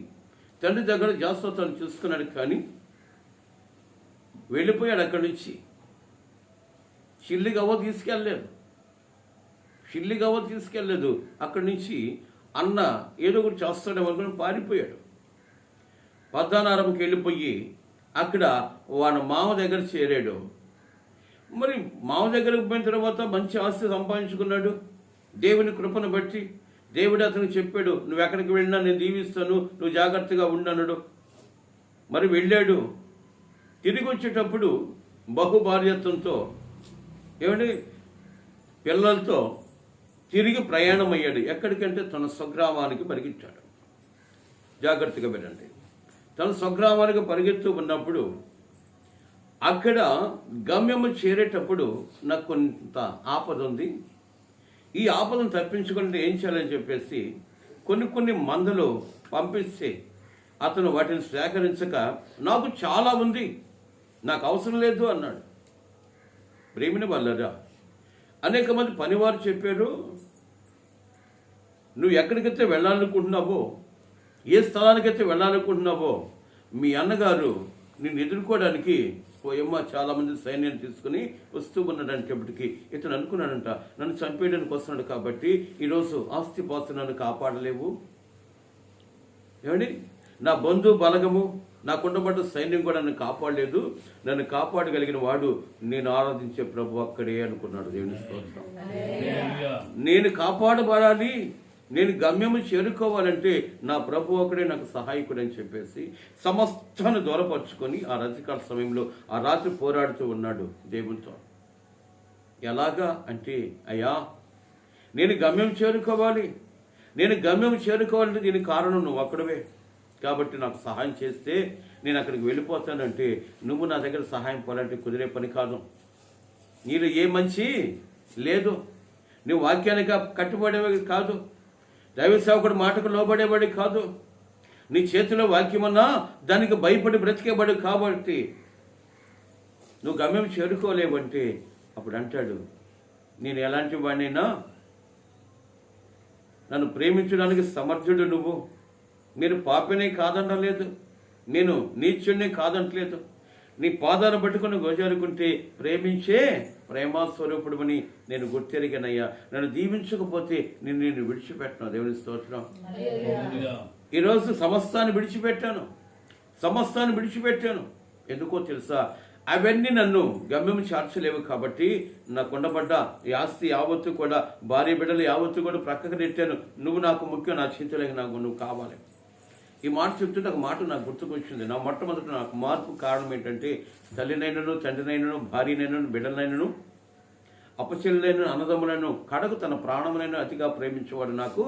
తండ్రి దగ్గర జాస్తత్వాన్ని చూసుకున్నాడు, కానీ వెళ్ళిపోయాడు. అక్కడి నుంచి షిల్లి గవ్వ తీసుకెళ్ళలేదు. అక్కడి నుంచి అన్న ఏదో ఒకటి చేస్తాడేమో అనుకుని పారిపోయాడు. పద్దానారంకి వెళ్ళిపోయి అక్కడ వాడు మామ దగ్గర చేరాడు. మరి మామ దగ్గరకు పోయిన తర్వాత మంచి ఆస్తి సంపాదించుకున్నాడు. దేవుని కృపను బట్టి దేవుడు అతనికి చెప్పాడు, నువ్వు ఎక్కడికి వెళ్ళినా నేను దీవిస్తాను, నువ్వు జాగ్రత్తగా ఉండన్నాడు. మరి వెళ్ళాడు. తిరిగి వచ్చేటప్పుడు బహుభార్యత్వంతో పిల్లలతో తిరిగి ప్రయాణం అయ్యాడు. ఎక్కడికంటే తన స్వగ్రామానికి పరిగెత్తాడు. జాగ్రత్తగా వినండి. తన స్వగ్రామానికి పరిగెత్తూ ఉన్నప్పుడు అక్కడ గమ్యము చేరేటప్పుడు నాకు కొంత ఆపద ఉంది, ఈ ఆపదను తప్పించుకుంటే ఏం చేయాలని చెప్పేసి కొన్ని మందలు పంపిస్తే అతను వాటిని సేకరించక నాకు చాలా ఉంది, నాకు అవసరం లేదు అన్నాడు. ప్రేమిని వాళ్ళరా, అనేక మంది పనివారు చెప్పారు, నువ్వు ఎక్కడికైతే వెళ్ళాలనుకుంటున్నావో, ఏ స్థలానికైతే వెళ్ళాలనుకుంటున్నావో మీ అన్నగారు నిన్ను ఎదుర్కోవడానికి పోయమ్మ చాలామంది సైన్యాన్ని తీసుకుని వస్తూ ఉన్నాడంటప్పటికీ ఇతను అనుకున్నాడంట, నన్ను చంపేయడానికి వస్తున్నాడు కాబట్టి ఈరోజు ఆస్తిపాస్తులను కాపాడలేవు. ఏమండి, నా బంధు బలగము నాకుండబడ్డ సైన్యం కూడా నన్ను కాపాడలేదు, నన్ను కాపాడగలిగిన వాడు నేను ఆరాధించే ప్రభు అక్కడే అనుకున్నాడు. దేవుని స్తోత్రం. నేను కాపాడబడాలి, నేను గమ్యము చేరుకోవాలంటే నా ప్రభు ఒకడే నాకు సహాయకుడు అని చెప్పేసి సమస్తాన్ని దూరపరుచుకొని ఆ రజకాల సమయంలో ఆ రాత్రి పోరాడుతూ ఉన్నాడు దేవునితో. ఎలాగా అంటే, అయ్యా నేను గమ్యం చేరుకోవాలంటే దీనికి కారణం నువ్వు ఒక్కడవే, కాబట్టి నాకు సహాయం చేస్తే నేను అక్కడికి వెళ్ళిపోతానంటే నువ్వు నా దగ్గర సహాయం పోవాలంటే కుదిరే పని కాదు. నీలో ఏ మంచి లేదు, నువ్వు వాక్యానికి కట్టుబడేవి కాదు, దైవ సేవకుడు మాటకు లోబడేవాడి కాదు, నీ చేతిలో వాక్యమన్నా దానికి భయపడి బ్రతికేవాడు కాబట్టి నువ్వు గమ్యం చేరుకోలేవంటే అప్పుడు అంటాడు, నేను ఎలాంటి వాడినైనా నన్ను ప్రేమించడానికి సమర్థుడు నువ్వు. నేను పాపినే కాదంటలేదు, నేను నీచుడినే కాదంటలేదు, నీ పాదాలు పట్టుకుని గోజారుకుంటే ప్రేమించే ప్రేమాస్వరూపుడుమని నేను గుర్తెరిగానయ్యా, నన్ను దీవించకపోతే నేను విడిచిపెట్టాను. దేవుని స్తోత్రం. ఈరోజు సమస్తాన్ని విడిచిపెట్టాను. ఎందుకో తెలుసా? అవన్నీ నన్ను గమ్యం చేర్చలేవు కాబట్టి నాకు ఉండబడ్డ ఈ ఆస్తి యావత్తు కూడా, భార్య బిడ్డలు యావత్తు కూడా ప్రక్కకు నెట్టాను. నువ్వు నాకు ముఖ్యం, నా చేతులకి నువ్వు కావాలి. ఈ మాట చెప్తుంటే ఒక మాట నాకు గుర్తుకొచ్చింది. నా మొట్టమొదటి నాకు మార్పు కారణం ఏంటంటే, తల్లినైనను తండ్రినైనను భార్యనైనను బిడ్డలైనను అపచెల్లైన అన్నదమ్ములను కడకు తన ప్రాణములైన అతిగా ప్రేమించేవాడు నాకు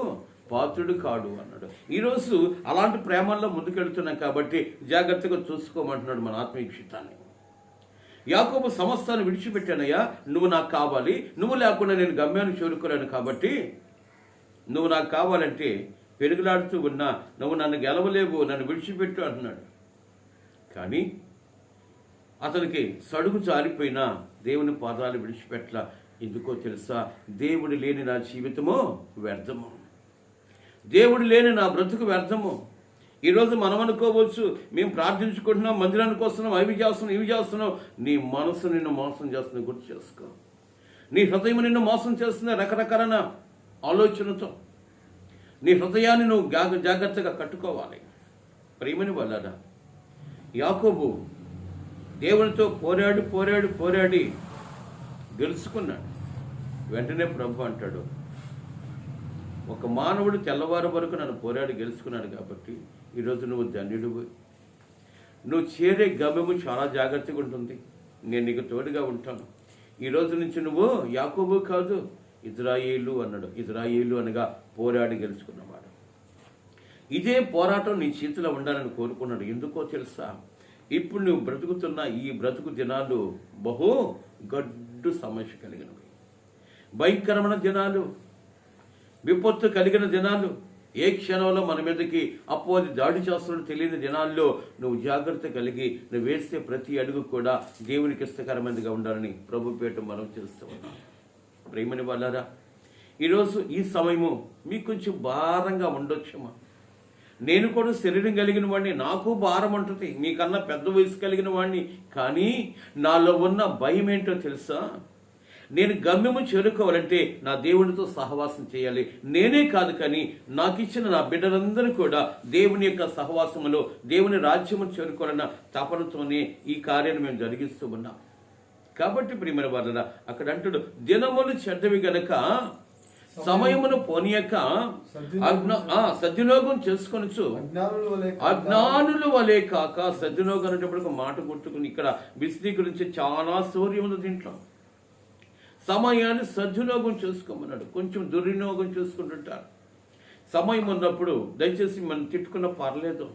పాత్రుడు కాడు అన్నాడు. ఈరోజు అలాంటి ప్రేమల్లో ముందుకెళ్తున్నాం కాబట్టి జాగ్రత్తగా చూసుకోమంటున్నాడు మన ఆత్మీక్షితాన్ని. యాకోబు సమస్తాన్ని విడిచిపెట్టానయ్యా, నువ్వు నాకు కావాలి, నువ్వు లేకుండా నేను గమ్యాన్ని చేరుకోలేను, కాబట్టి నువ్వు నాకు కావాలంటే పెరుగులాడుతూ ఉన్నా నువ్వు నన్ను గెలవలేవు, నన్ను విడిచిపెట్టు అంటున్నాడు. కానీ అతనికి సడుగు జారిపోయినా దేవుని పాదాలు విడిచిపెట్టలా. ఎందుకో తెలుసా? దేవుడు లేని నా జీవితము వ్యర్థము, దేవుడు లేని నా బ్రతుకు వ్యర్థము. ఈరోజు మనం అనుకోవచ్చు, మేము ప్రార్థించుకుంటున్నాం, మందిరానికి వస్తున్నాం, అవి చేస్తున్నాం, ఇవి చేస్తున్నాం. నీ మనసు నిన్ను మోసం చేస్తుంది, గుర్తు చేసుకో. నీ హృదయం నిన్ను మోసం చేస్తుంది రకరకాల ఆలోచనతో. నీ హృదయాన్ని నువ్వు జాగ్రత్తగా కట్టుకోవాలి. ప్రియమని వాళ్ళారా, యాకోబు దేవునితో పోరాడి గెలుచుకున్నాడు. వెంటనే ప్రభు అంటాడు, ఒక మానవుడు తెల్లవారు వరకు నన్ను పోరాడి గెలుచుకున్నాడు కాబట్టి ఈరోజు నువ్వు ధన్యుడివి. నువ్వు చేరే గమ్యము చాలా జాగ్రత్తగా ఉంటుంది, నేను నీకు తోడుగా ఉంటాను. ఈరోజు నుంచి నువ్వు యాకోబు కాదు, ఇజ్రాయేలు అన్నాడు. ఇజ్రాయేలు అనగా పోరాడి గెలుచుకున్నవాడు. ఇదే పోరాటం నీ చేతిలో ఉండాలని కోరుకున్నాడు. ఎందుకో తెలుసా? ఇప్పుడు నువ్వు బ్రతుకుతున్న ఈ బ్రతుకు దినాలు బహు గడ్డు సమస్య కలిగినవి, భయంకరమైన దినాలు, విపత్తు కలిగిన దినాలు. ఏ క్షణంలో మన మీదకి అపోది దాడి చేస్తున్నట్టు తెలియని దినాల్లో నువ్వు జాగ్రత్త కలిగి నువ్వు వేస్తే ప్రతి అడుగు కూడా దేవునికి ఇష్టకరమైనదిగా ఉండాలని ప్రభు పేట మనం చేస్తూ ఉన్నాం. ప్రేమని వాళ్ళారా, ఈరోజు ఈ సమయము మీకు కొంచెం భారంగా ఉండొచ్చమ్మా. నేను కూడా శరీరం కలిగిన వాడిని, నాకు భారం ఉంటుంది, మీకన్నా పెద్ద వయసు కలిగిన వాడిని. కానీ నాలో ఉన్న భయం ఏంటో తెలుసా? నేను గమ్యము చేరుకోవాలంటే నా దేవునితో సహవాసం చేయాలి. నేనే కాదు కానీ నాకు ఇచ్చిన నా బిడ్డలందరూ కూడా దేవుని యొక్క సహవాసములో దేవుని రాజ్యము చేరుకోవాలన్న తపనతోనే ఈ కార్యాన్ని మేము జరిగిస్తూ ఉన్నాం. కాబట్టి ప్రియమైన వాళ్ళ అక్కడ అంటాడు, దినములు చెడ్డవి గనక సమయమును పోనీయక సద్వినియోగం చేసుకొనొచ్చు, అజ్ఞానుల వలె కాక. సద్వినియోగం అనేటప్పుడు మాట గుర్తుకుని ఇక్కడ విశదీకరించి చాలా శౌర్యం ఉంది దీంట్లో. సమయాన్ని సద్వినియోగం చేసుకోమన్నాడు. కొంచెం దుర్వినియోగం చేసుకుంటుంటారు. సమయం ఉన్నప్పుడు దయచేసి మనం తిట్టుకున్న పర్లేదు.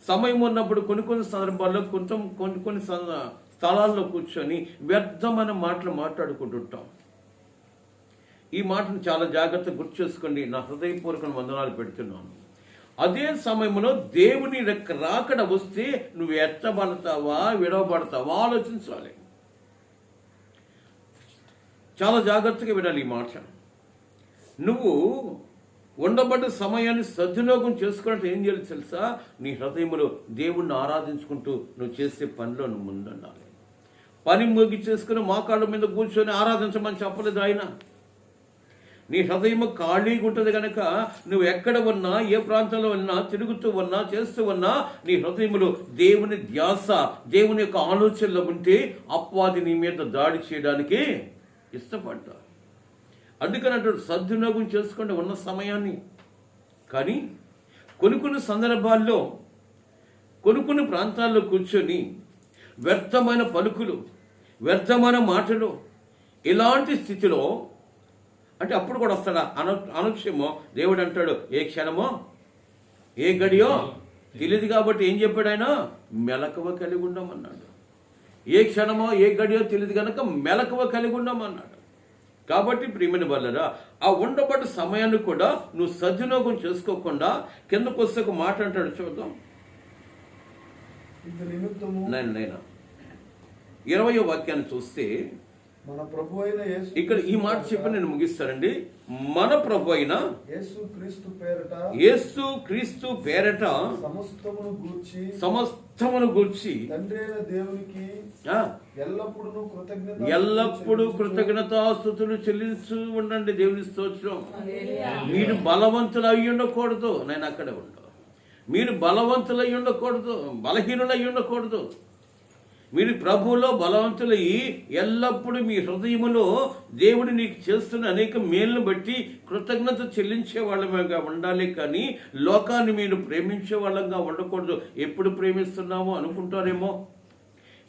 సమయం ఉన్నప్పుడు కొన్ని సందర్భాల్లో కొన్ని స్థలాల్లో కూర్చొని వ్యర్థమైన మాటలు మాట్లాడుకుంటుంటాం. ఈ మాటను చాలా జాగ్రత్తగా గుర్తు చేసుకోండి. నా హృదయపూర్వక వందనాలు పెడుతున్నాను. అదే సమయంలో దేవుని రాకడ వస్తే నువ్వు ఎత్తబడతావా విడవబడతావా ఆలోచించాలి. చాలా జాగ్రత్తగా వినాలి ఈ మాట. నువ్వు ఉండబడ్డ సమయాన్ని సద్వినియోగం చేసుకున్నట్టు ఏం చేయాలి తెలుసా? నీ హృదయంలో దేవుణ్ణి ఆరాధించుకుంటూ నువ్వు చేసే పనిలో నువ్వు ముందుండాలి. పని ముగి చేసుకుని మోకాళ్ళ మీద కూర్చొని ఆరాధించమని చెప్పలేదు ఆయన. నీ హృదయం ఖాళీగా ఉంటుంది కనుక నువ్వు ఎక్కడ ఉన్నా, ఏ ప్రాంతంలో ఉన్నా, తిరుగుతూ ఉన్నా, చేస్తూ ఉన్నా నీ హృదయంలో దేవుని ధ్యాస, దేవుని యొక్క ఆలోచనలో ఉంటే అపవాది నీ మీద దాడి చేయడానికి ఇష్టపడ్డా. అందుకని అంటాడు సద్వినియోగం చేసుకోండి ఉన్న సమయాన్ని. కానీ కొన్ని సందర్భాల్లో కొన్ని ప్రాంతాల్లో కూర్చొని వ్యర్థమైన పలుకులు, వ్యర్థమైన మాటలు, ఇలాంటి స్థితిలో అంటే అప్పుడు కూడా వస్తాడా అనుక్షమో దేవుడు అంటాడు, ఏ క్షణమో ఏ గడియో తెలియదు కాబట్టి ఏం చెప్పాడు ఆయన? మెలకువ కలిగి ఉండమన్నాడు. ఏ క్షణమో ఏ గడియో తెలియదు కనుక మెలకువ కలిగి ఉండమన్నాడు. కాబట్టి ప్రియమైన వాళ్ళరా, ఆ ఉండబడ్డ సమయాన్ని కూడా నువ్వు సద్వినియోగం చేసుకోకుండా కిందకు వస్తే ఒక మాట అంటాడు, చూద్దాం. 20వ వాక్యాన్ని చూస్తే మన ప్రభు అయిన ఇక్కడ ఈ మాట చెప్పి నేను ముగిస్తానండి. మన ప్రభు అయిన యేసు క్రీస్తు పేరట సమస్తమును గూర్చి తండ్రి అయిన దేవునికి ఎల్లప్పుడూ కృతజ్ఞతాస్తుతులు చెల్లించు ఉండండి. దేవుని స్తోత్రం. మీరు బలవంతులు అయి ఉండకూడదు. నేను అక్కడే ఉండవు. మీరు బలవంతులు అయి ఉండకూడదు, బలహీనులు అయి ఉండకూడదు. మీరు ప్రభువులో బలవంతులయ్యి ఎల్లప్పుడూ మీ హృదయములో దేవుడు నీకు చేస్తున్న అనేక మేలును బట్టి కృతజ్ఞత చెల్లించే వాళ్ళగా ఉండాలి. కానీ లోకాన్ని మీరు ప్రేమించే వాళ్ళంగా ఉండకూడదు. ఎప్పుడు ప్రేమిస్తున్నామో అనుకుంటారేమో,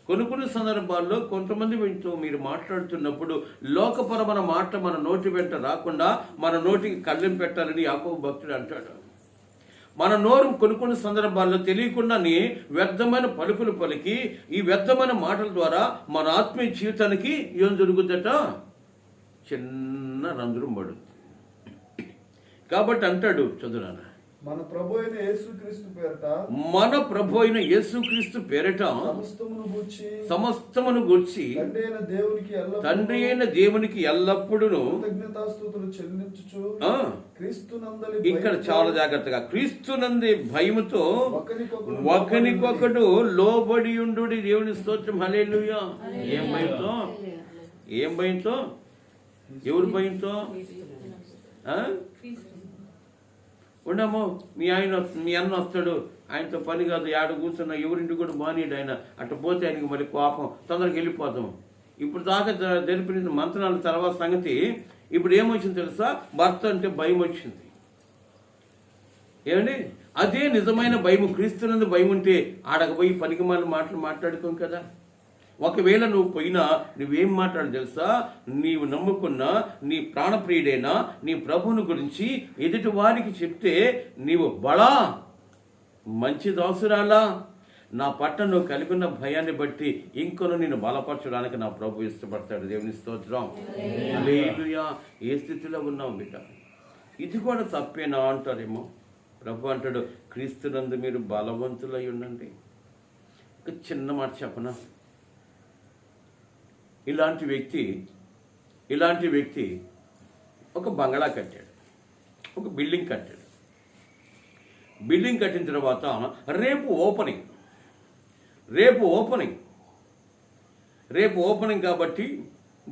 కొన్ని సందర్భాల్లో కొంతమంది వింటూ మీరు మాట్లాడుతున్నప్పుడు లోకపరమైన మాట మన నోటి వెంట రాకుండా మన నోటికి కళ్ళెం పెట్టాలని యాకోబు భక్తుడు అంటాడు. మన నోరు కొన్ని సందర్భాల్లో తెలియకుండానే వ్యర్థమైన పలుకులు పలికి ఈ వ్యర్థమైన మాటల ద్వారా మన ఆత్మీయ జీవితానికి ఏం జరుగుతుందట, చిన్న రంధ్రం పడుతుంది. కాబట్టి అంటాడు, చదువునా, మన ప్రభు అయిన యేసుక్రీస్తు పేరట సమస్తమును గూర్చి తండ్రి అయిన దేవునికి ఎల్లప్పుడూ కృతజ్ఞతాస్తుతులు చెల్లించుచు క్రీస్తునందలి ఇక్కడ చాలా జాగ్రత్తగా క్రీస్తునంది భయముతో ఒకనికొకడు లోబడి ఉండు. దేవుని స్తోత్రం, హల్లెలూయా. ఏం భయంతో ఎవరి భయంతో ఉండము. మీ అన్న వస్తాడు, ఆయనతో పని కాదు, ఆడ కూర్చున్న ఎవరింటి కూడా మానేడు ఆయన. అట్లా పోతే ఆయనకి మళ్ళీ కోపం, తొందరగా వెళ్ళిపోతాం. ఇప్పుడు దాకా జరిపిన మంత్రాల తర్వాత సంగతి ఇప్పుడు ఏమొచ్చింది తెలుసా, భర్త అంటే భయం వచ్చింది. ఏమండి, అదే నిజమైన భయం. క్రీస్తునందు భయం ఉంటే ఆడకపోయి పనికి మాటలు మాట్లాడుకోం కదా. ఒకవేళ నువ్వు పోయినా నువ్వేం మాట్లాడు తెలుసా, నీవు నమ్ముకున్న నీ ప్రాణప్రియుడైనా నీ ప్రభువుని గురించి ఎదుటి వారికి చెప్తే నీవు బలా మంచి దాసురాలా, నా పట్ల నువ్వు కలిగిన భయాన్ని బట్టి ఇంకొను నేను బలపరచడానికి నా ప్రభు ఇష్టపడతాడు. దేవుని స్తోత్రం, హల్లెలూయా. ఏ స్థితిలో ఉన్నావు బిడ్డ, ఇది కూడా తప్పేనా అంటారేమో. ప్రభు అంటాడు, క్రీస్తునందు మీరు బలవంతులై ఉండండి. ఒక చిన్న మాట చెప్పనా, ఇలాంటి వ్యక్తి ఒక బంగళా కట్టాడు, ఒక బిల్డింగ్ కట్టాడు. బిల్డింగ్ కట్టిన తర్వాత రేపు ఓపెనింగ్ కాబట్టి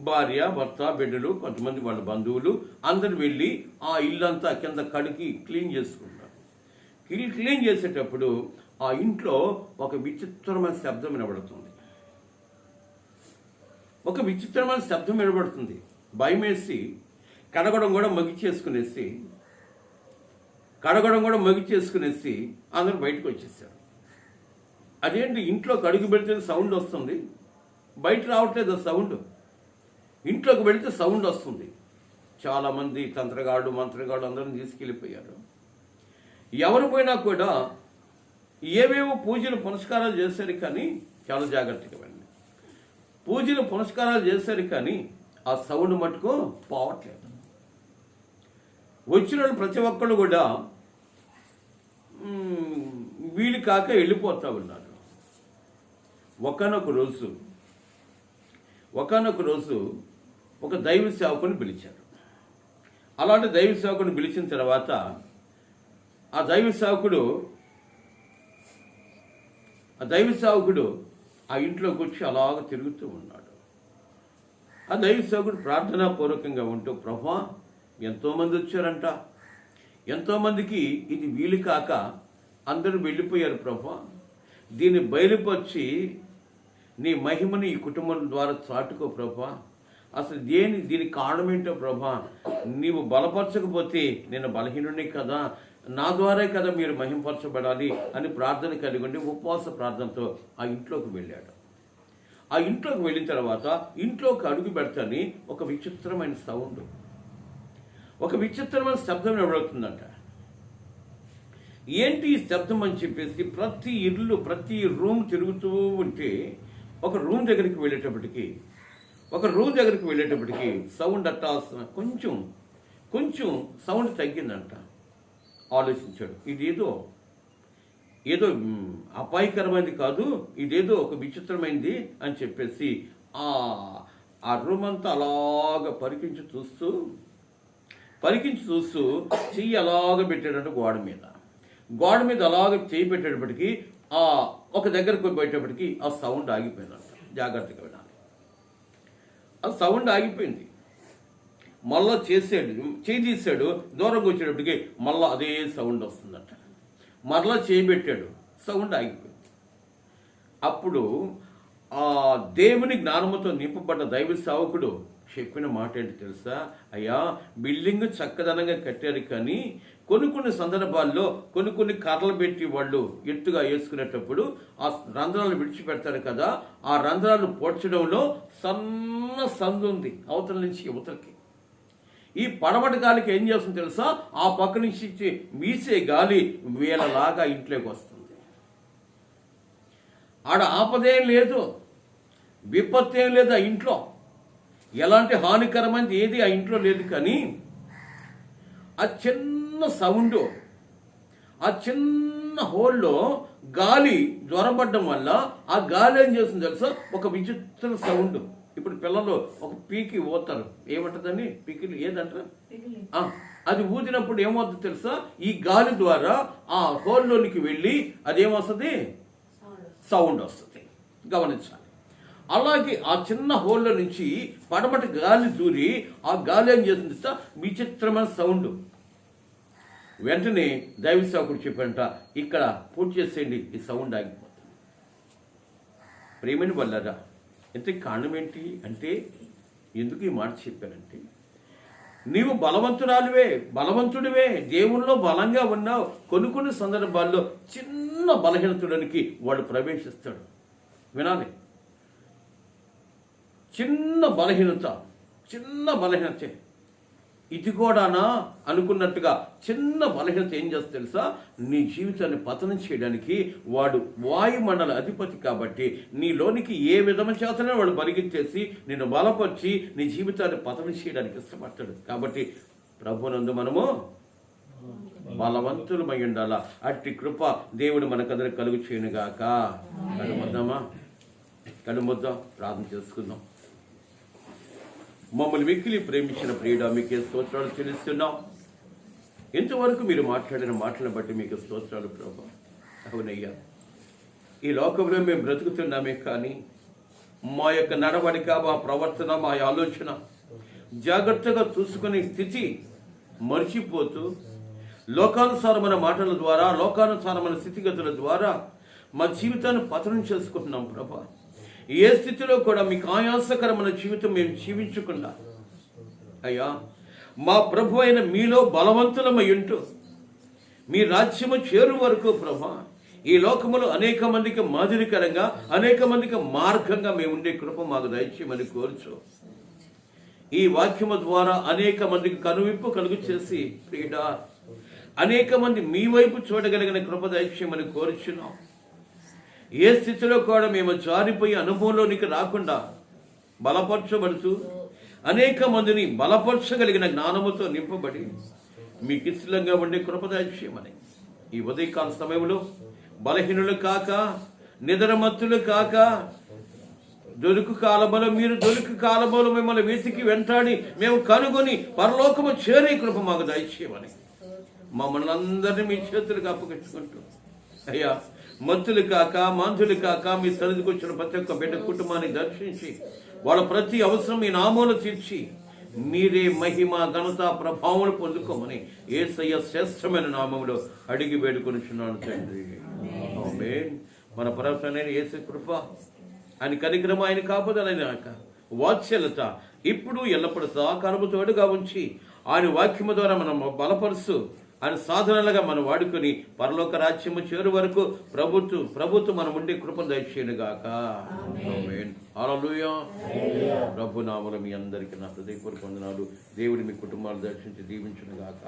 భార్య, భర్త, బిడ్డలు, కొంతమంది వాళ్ళ బంధువులు అందరు వెళ్ళి ఆ ఇల్లంతా కింద కడిగి క్లీన్ చేసుకుంటారు. క్లీన్ చేసేటప్పుడు ఆ ఇంట్లో ఒక విచిత్రమైన శబ్దం వినబడుతుంది. భయమేసి కడగడం కూడా మగిచేసుకునేసి అందరూ బయటకు వచ్చేసారు. అదేంటి, ఇంట్లో కడుగు పెడితే సౌండ్ వస్తుంది, బయట రావట్లేదు ఆ సౌండ్. ఇంట్లోకి పెడితే సౌండ్ వస్తుంది. చాలామంది మంత్రగాడు అందరం తీసుకెళ్ళిపోయారు. ఎవరు పోయినా కూడా ఏవేవో పూజలు పునస్కారాలు చేశారు, కానీ చాలా జాగ్రత్తగా వెళ్ళండి. పూజలు పునస్కారాలు చేశారు, కానీ ఆ సౌండ్ మటుకు పోవట్లేదు. వచ్చిన ప్రతి ఒక్కళ్ళు కూడా వీలు కాక వెళ్ళిపోతా ఉన్నారు. ఒకనొక రోజు ఒక దైవ సేవకుని పిలిచారు. అలాంటి దైవ సేవకుని పిలిచిన తర్వాత ఆ దైవ సేవకుడు ఆ ఇంట్లోకి వచ్చి అలాగ తిరుగుతూ ఉన్నాడు. ఆ దైవ సేవకుడు ప్రార్థనాపూర్వకంగా ఉంటూ, ప్రభువా, ఎంతోమంది వచ్చారంట, ఎంతోమందికి ఇది వీలు కాక అందరూ వెళ్ళిపోయారు ప్రభువా, దీన్ని బయలుపరిచి నీ మహిమని ఈ కుటుంబం ద్వారా చాటుకో ప్రభువా, అసలు దీనికి కారణం ఏంటో ప్రభా, నీవు బలపరచకపోతే నేను బలహీనుడిని కదా, నా ద్వారే కదా మీరు మహింపరచబడాలి అని ప్రార్థన కలిగి ఉండి ఉపవాస ప్రార్థనతో ఆ ఇంట్లోకి వెళ్ళాడు. ఆ ఇంట్లోకి వెళ్ళిన తర్వాత ఇంట్లోకి అడుగు పెడతాని ఒక విచిత్రమైన శబ్దం వినబడుతుందంట. ఏంటి ఈ శబ్దం అని చెప్పేసి ప్రతి రూమ్ తిరుగుతూ ఉంటే ఒక రూమ్ దగ్గరికి వెళ్ళేటప్పటికి సౌండ్ అట్టా కొంచెం సౌండ్ తగ్గిందంట. ఆలోచించాడు, ఇదేదో అపాయకరమైనది కాదు, ఇదేదో ఒక విచిత్రమైనది అని చెప్పేసి ఆ రూమ్ అంతా అలాగ పరికించి చూస్తూ చెయ్యి అలాగ పెట్టాడంట గోడ మీద అలాగ చెయ్యి పెట్టేటప్పటికి ఒక దగ్గరకు పోయేటప్పటికి ఆ సౌండ్ ఆగిపోయిందంట. జాగ్రత్తగా వినాలి. ఆ సౌండ్ ఆగిపోయింది. మళ్ళా చేయి తీసాడు, దూరంగా వచ్చేటప్పటికి మళ్ళా అదే సౌండ్ వస్తుందట. మరలా చేయి పెట్టాడు, సౌండ్ ఆగిపోయింది. అప్పుడు ఆ దేవుని జ్ఞానముతో నింపబడ్డ దైవ సేవకుడు చెప్పిన మాట ఏంటి తెలుసా, అయ్యా, బిల్డింగ్ చక్కదనంగా కట్టారు, కానీ కొన్ని సందర్భాల్లో కొన్ని కర్రలు పెట్టి వాళ్ళు ఎత్తుగా వేసుకునేటప్పుడు ఆ రంధ్రాలు విడిచిపెడతారు కదా, ఆ రంధ్రాలు పోడ్చడంలో సన్న సందు ఉంది అవతల నుంచి యువతలకి. ఈ పడమటి గాలికి ఏం చేస్తుంది తెలుసా, ఆ పక్క నుంచి వీసే గాలి వీళ్ళలాగా ఇంట్లోకి వస్తుంది. ఆడ ఆపదేం లేదు, విపత్తు ఏం లేదు, ఆ ఇంట్లో ఎలాంటి హానికరమైనది ఏది ఆ ఇంట్లో లేదు. కానీ ఆ చిన్న సౌండ్, ఆ చిన్న హోల్లో గాలి జ్వరపడ్డం వల్ల ఆ గాలి ఏం చేస్తుంది తెలుసా, ఒక విచిత్ర సౌండ్. ఇప్పుడు పిల్లలు ఒక పీకి ఊతారు, ఏమంటుందని పీకిలు ఏదంటారు, అది ఊదినప్పుడు ఏమవుతుంది తెలుసా, ఈ గాలి ద్వారా ఆ హోల్లోనికి వెళ్ళి అదేమొస్తుంది, సౌండ్ వస్తుంది. గమనించాలి. అలాగే ఆ చిన్న హోల్లో నుంచి పడమటి గాలి దూరి ఆ గాలి ఏం చేస్తుంది తెలుసా, విచిత్రమైన సౌండ్. వెంటనే దైవ సేవకుడు చెప్పంట, ఇక్కడ పూర్తి చేసేయండి, ఈ సౌండ్ ఆగిపోతుంది. ప్రేమని వల్లరా ఎంత కారణం ఏంటి అంటే, ఎందుకు ఈ మాట చెప్పానంటే, నీవు బలవంతుడివే, దేవుల్లో బలంగా ఉన్నావు. కొన్ని సందర్భాల్లో చిన్న బలహీనతుడానికి వాడు ప్రవేశిస్తాడు. వినాలి, చిన్న బలహీనతే ఇది కూడానా అనుకున్నట్టుగా చిన్న బలహీనత ఏం చేస్తే తెలుసా, నీ జీవితాన్ని పతనం చేయడానికి వాడు వాయుమండల అధిపతి కాబట్టి నీలోనికి ఏ విధమైన చేతనే వాడు పరిగెత్తేసి నిన్ను బలపరిచి నీ జీవితాన్ని పతనం చేయడానికి ఇష్టపడతాడు. కాబట్టి ప్రభునందు మనము బలవంతులమై ఉండాలా. అట్టి కృప దేవుడు మనకందరికి కలుగు చేయనుగాక. కనుమొద్దాం, ప్రార్థన చేసుకుందాం. మమ్మల్ని మిక్కిలి ప్రేమించిన ప్రియుడా, మీకే స్తోత్రాలు చెల్లిస్తున్నాం. ఇంతవరకు మీరు మాట్లాడిన మాటలను బట్టి మీకు స్తోత్రాలు ప్రభా. అవునయ్యా, ఈ లోకంలో మేము బ్రతుకుతున్నామే, కానీ మా యొక్క నడవడిక, మా ప్రవర్తన, మా ఆలోచన జాగ్రత్తగా చూసుకునే స్థితి మర్చిపోతూ లోకానుసారమైన మాటల ద్వారా, లోకానుసారమైన స్థితిగతుల ద్వారా మా జీవితాన్ని పతనం చేసుకుంటున్నాం ప్రభా. ఏ స్థితిలో కూడా మీకు ఆయాసకరమైన జీవితం మేము జీవించకుండా అయ్యా, మా ప్రభు అయిన మీలో బలవంతులమై ఉంటూ మీ రాజ్యము చేరు వరకు ప్రభా, ఈ లోకములో అనేక మందికి మాదిరికరంగా, అనేక మందికి మార్గంగా మేము ఉండే కృప మాకు దయచేయమని కోరుచు. ఈ వాక్యము ద్వారా అనేక మందికి కనువిప్పు కలుగు చేసి ప్రియుడా, అనేక మంది మీ వైపు చూడగలిగిన కృప దయచేయమని కోరుచున్నాం. ఏ స్థితిలో కూడా మేము జారిపోయి అనుభవంలోనికి రాకుండా బలపరచబడుతూ అనేక మందిని బలపరచగలిగిన జ్ఞానముతో నింపబడి మీకు ఇష్టంగా ఉండే కృప దయచేయమని ఈ ఉదయకాల సమయంలో బలహీనులు కాక, నిద్రమత్తులు కాక, దొరుకు కాలములో మిమ్మల్ని వెతికి వెంటాడి మేము కనుగొని పరలోకము చేరే కృప మాకు దయచేయమని మమ్మల్ని అందరినీ మీ చేతులకు అప్పగించుకుంటూ అయ్యా, మత్తులు కాక, మాంతులు కాక మీ సన్నిధికి వచ్చిన ప్రతి ఒక్క బిడ్డ కుటుంబాన్ని దర్శించి వాళ్ళ ప్రతి అవసరం మీ నామములు తీర్చి మీరే మహిమ, ఘనత, ప్రభావములు పొందుకోమని యేసయ్య శ్రేష్టమైన నామములో అడిగి వేడుకొనిచున్నాను తండ్రి. ఆమేన్. మన పరమేశ్వరుడైన యేసు కృప, ఆయన కనికరము, ఆయన కాపుదలైన వాత్సల్యత ఇప్పుడు ఎల్లప్పుడూ సదాకాలము తోడుగా ఉంచి ఆయన వాక్యము ద్వారా మనం బలపరుస్తూ ఆయన సాధనలుగా మనం వాడుకొని పరలోక రాజ్యము చేరు వరకు ప్రభుత్వం మనం ఉండే కృపను దయచేయనుగాక. ఆమేన్. హల్లెలూయా. ప్రభు నామములో మీ అందరికీ నా హృదయపూర్వక వందనాలు. దేవుడు మీ కుటుంబాలు దర్శించి దీవించునుగాక.